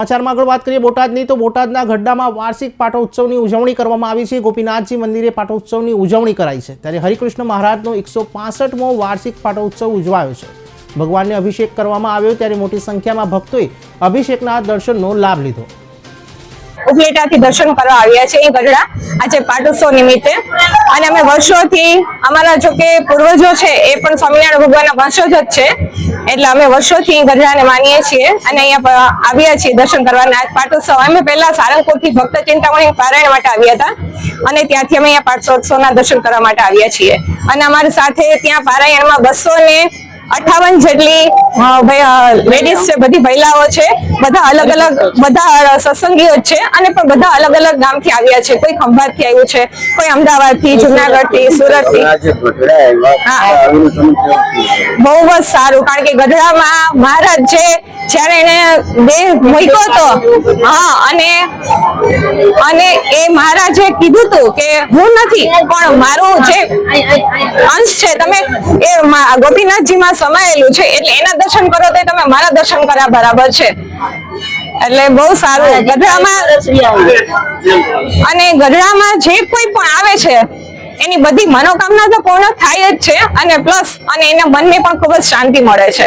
સમાચારમાં આગળ વાત કરીએ બોટાદની તો બોટાદના ગઢડામાં વાર્ષિક પાટોત્સવની ઉજવણી કરવામાં આવી છે। ગોપીનાથજી મંદિરે પાટોત્સવની ઉજવણી કરાઈ છે, ત્યારે હરિકૃષ્ણ મહારાજનો 165મો વાર્ષિક પાટોત્સવ ઉજવાયો છે। ભગવાનને અભિષેક કરવામાં આવ્યો, ત્યારે મોટી સંખ્યામાં ભક્તોએ અભિષેકના દર્શનનો લાભ લીધો। ઉપલેટાથી દર્શન કરવા આવ્યા છે ગઢડા આજે પાટોત્સવ નિમિત્તે, અને અમે વર્ષોથી અમારા જો કે પૂર્વજો છે એ પણ સ્વામિનારાયણ ભગવાનના વંશજ જ છે, એટલે અમે વર્ષોથી ગઢડાને માનીએ છીએ અને અહીંયા આવ્યા છીએ દર્શન કરવાના। આજ પાટોત્સવ અમે પહેલા સારંગપુરથી ભક્ત ચિંતામણી પારાયણ માટે આવ્યા હતા અને ત્યાંથી અમે અહીંયા પાટોત્સવના દર્શન કરવા માટે આવ્યા છીએ। અને અમારી સાથે ત્યાં પારાયણમાં 258 જેટલી લેડીઝ છે, બધી મહિલાઓ છે, બધા અલગ અલગ બધા સત્સંગીઓ છે અને પણ બધા અલગ અલગ ગામથી આવ્યા છે। કોઈ ખંભાતથી આવ્યું છે, કોઈ અમદાવાદથી, જુનાગઢથી, સુરતથી। બહુ જ સારું, કારણ કે ગઢડામાં મહારાજ છે જ્યારે એને દેહ મૂક્યો હતો, અને એ મહારાજે કીધું હતું કે હું નથી પણ મારું જે અંશ છે તમે એ ગોપીનાથજીમાં સમાયેલું છે, એટલે એના દર્શન કરો તો તમે મારા દર્શન કર્યા બરાબર છે। એટલે બહુ સારું ગઢડામાં, અને ગઢડામાં જે કોઈ પણ આવે છે એની બધી મનોકામના તો પૂર્ણ થાય જ છે, અને પ્લસ અને એના મનને પણ ખૂબ જ શાંતિ મળે છે।